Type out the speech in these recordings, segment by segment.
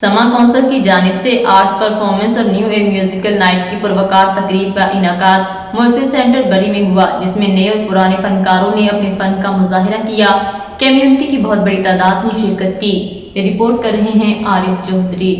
समा कौंसिल की जानिब से आर्ट्स परफॉर्मेंस और न्यू ईयर म्यूजिकल नाइट की पुरवकार तकरीब का इनाकाद मोइसेस सेंटर बरी में हुआ, जिसमें नए और पुराने फनकारों ने अपने फन का मुजाहिरा किया। कम्युनिटी की बहुत बड़ी तादाद ने शिरकत की। रिपोर्ट कर रहे हैं आरिफ चौधरी।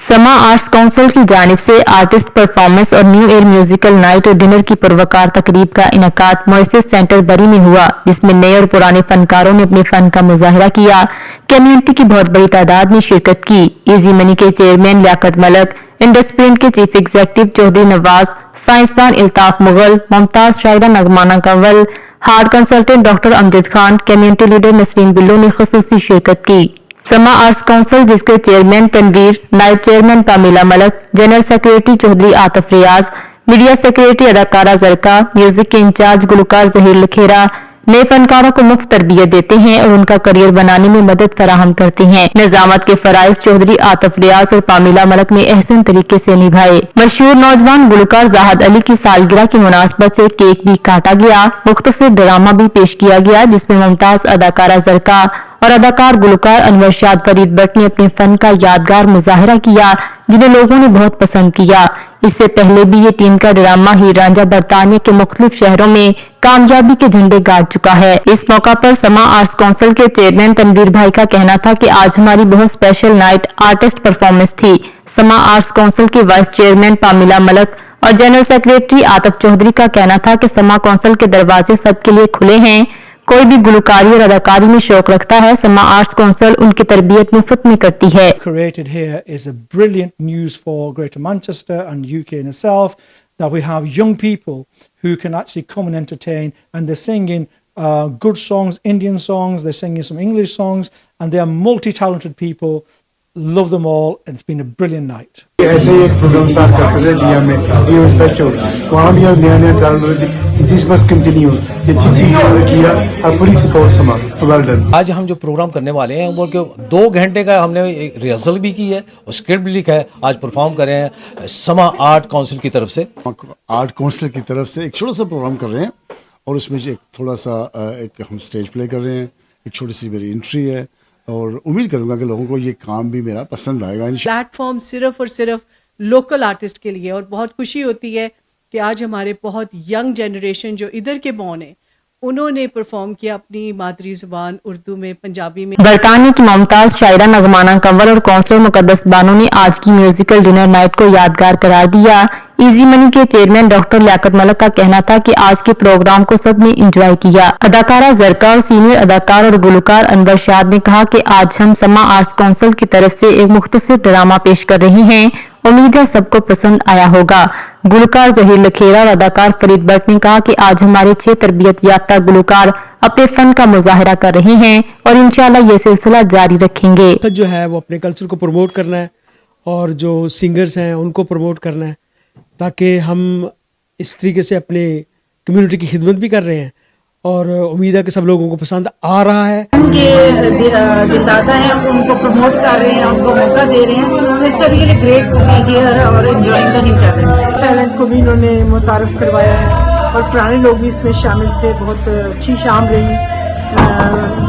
समा आर्ट्स काउंसिल की जानिब से आर्टिस्ट परफॉर्मेंस और न्यू ईयर म्यूजिकल नाइट और डिनर की पुरवकार तकरीब का इनाकाद मोइसेस सेंटर बरी में हुआ, जिसमें नए और पुराने फनकारों ने अपने फन का मुजाहिरा किया। कम्युनिटी की बहुत बड़ी तादाद ने शिरकत की। इजी मनी के चेयरमैन लियाकत मलक, इंडस्प्रिंट के चीफ एग्जीक्यूटिव चौधरी नवाज, साइंसदान इल्ताफ मुगल, मुमताज शायरा नगमाना Kanwal, heart consultant doctor Amjad Khan, community leader Nasreen Billo ने खुसूसी शिरकत की। समा आर्ट्स काउंसिल, जिसके चेयरमैन तनवीर, नायब chairman Pamela Malak, general secretary Chaudhry Atif Riaz, media secretary अदाकारा जरका, म्यूजिक के इंचार्ज गुलकार जहीर लखेरा नए फनकारों को मुफ्त तरबियत देते हैं और उनका करियर बनाने में मदद फराहम करते हैं। निजामत के फराइज चौधरी आतिफ रियाज और पामिला मलक ने अहसन तरीके से निभाए। मशहूर नौजवान गुलकार जाहद अली की सालगिरह की मुनासबत से केक भी काटा गया। मुख्तसर ड्रामा भी पेश किया गया, जिसमें मुमताज अदाकारा जरका और अदाकार गुलकार अनवर शाद फरीद बट ने अपने फन का यादगार मुजाहिरा किया, जिन्हें लोगों ने बहुत पसंद किया। इससे पहले भी ये टीम का ड्रामा हीर रांझा बरतानिया के मुख्तलिफ शहरों में कामयाबी के झंडे गाड़ चुका है। इस मौका पर समा आर्ट्स काउंसिल के चेयरमैन तनवीर भाई का कहना था कि आज हमारी बहुत स्पेशल नाइट आर्टिस्ट परफॉर्मेंस थी। समा आर्ट्स काउंसिल के वाइस चेयरमैन पामिला मलक और जनरल सेक्रेटरी आतिफ चौधरी का कहना था कि समा काउंसिल के दरवाजे सबके लिए खुले हैं। कोई भी गुलकारी और अदाकारी में शौक रखता है, समा आर्ट्स काउंसिल उनकी तरबियत मुफ्त में करती है। Created here is a brilliant news for Greater Manchester and UK in itself, that we have young people who can actually come and entertain, and they're singing good songs, Indian songs, they're singing some English songs, and they are multi-talented people. Love them all, and it's been a brilliant night. ऐसे ही एक programme start करते थे दिया में ये special वहाँ भी और नया टैलेंट दिस मस्ट कंटिन्यू ये चीज़ किया और पूरी सपोर्ट समा वेल डन। आज हम जो प्रोग्राम करने वाले हैं वो 2 घंटे का हमने रिहर्सल भी की है और स्क्रिप्ट भी लिखा है। आज परफॉर्म कर रहे हैं समा आर्ट काउंसिल की तरफ से। आर्ट काउंसिल की तरफ से एक छोटा सा प्रोग्राम कर रहे हैं और उसमें एक थोड़ा सा एक हम स्टेज प्ले कर रहे हैं, एक छोटी सी मेरी एंट्री है और उम्मीद करूंगा कि लोगों को ये काम भी मेरा पसंद आएगा। प्लेटफॉर्म सिर्फ और सिर्फ लोकल आर्टिस्ट के लिए, और बहुत खुशी होती है कि आज हमारे बहुत यंग जनरेशन जो इधर के बॉर्न है उन्होंने परफॉर्म किया अपनी मादरी जुबान उर्दू में, पंजाबी में। बरतानिया की मुमताज शायरा नगमाना कंवल और कौंसलर मुकद्दस बानो ने आज की म्यूजिकल डिनर नाइट को यादगार करार दिया। इजी मनी के चेयरमैन डॉक्टर लियाकत मलक का कहना था कि आज के प्रोग्राम को सबने एंजॉय किया। अदाकारा जरका और सीनियर अदाकार और गुलकार अनवर शाद ने कहा कि आज हम समा आर्ट्स काउंसिल की तरफ से एक मुख्तसर ड्रामा पेश कर रहे हैं, उम्मीद है सबको पसंद आया होगा। गुलकार जहीर लखेरा और अदाकार फरीद बट ने कहा कि आज हमारे 6 तरबियत याफ्ता गुलकार अपने फन का मुजाहिरा कर रहे हैं और इंशाल्लाह ये सिलसिला जारी रखेंगे। जो है वो अपने कल्चर को प्रमोट करना है और जो सिंगर्स हैं उनको प्रमोट करना है, ताकि हम इस तरीके से अपने कम्युनिटी की खिदमत भी कर रहे हैं और उम्मीद है कि सब लोगों को पसंद आ रहा है। उनके दिलदादा हैं, उनको प्रमोट कर रहे हैं, उनको मौका दे रहे हैं। इस सब के लिए ग्रेट हियर और एंजॉयिंग द न्यू टैलेंट को भी इन्होंने मुतारफ करवाया है और पुराने लोग भी इसमें शामिल थे। बहुत अच्छी शाम रही,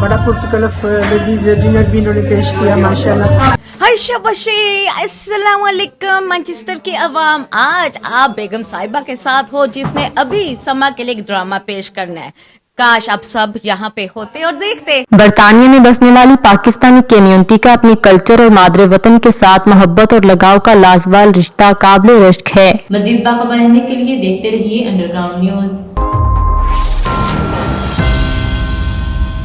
बड़ा पुरतकल्लफ लजीज डिनर भी इन्होंने पेश किया माशाल्लाह। हाय शाबाशी, अस्सलाम वालेकुम मैनचेस्टर के अवाम। आज आप बेगम साहिबा के साथ हो जिसने अभी समा के लिए एक ड्रामा पेश करना है। काश आप सब यहाँ पे होते और देखते। बरतानिया में बसने वाली पाकिस्तानी कम्युनिटी का अपने कल्चर और मादरे वतन के साथ मोहब्बत और लगाव का लाजवाब रिश्ता काबिल रश्क है। मजीद बाखबर रहने के लिए देखते रहिए अंडरग्राउंड न्यूज।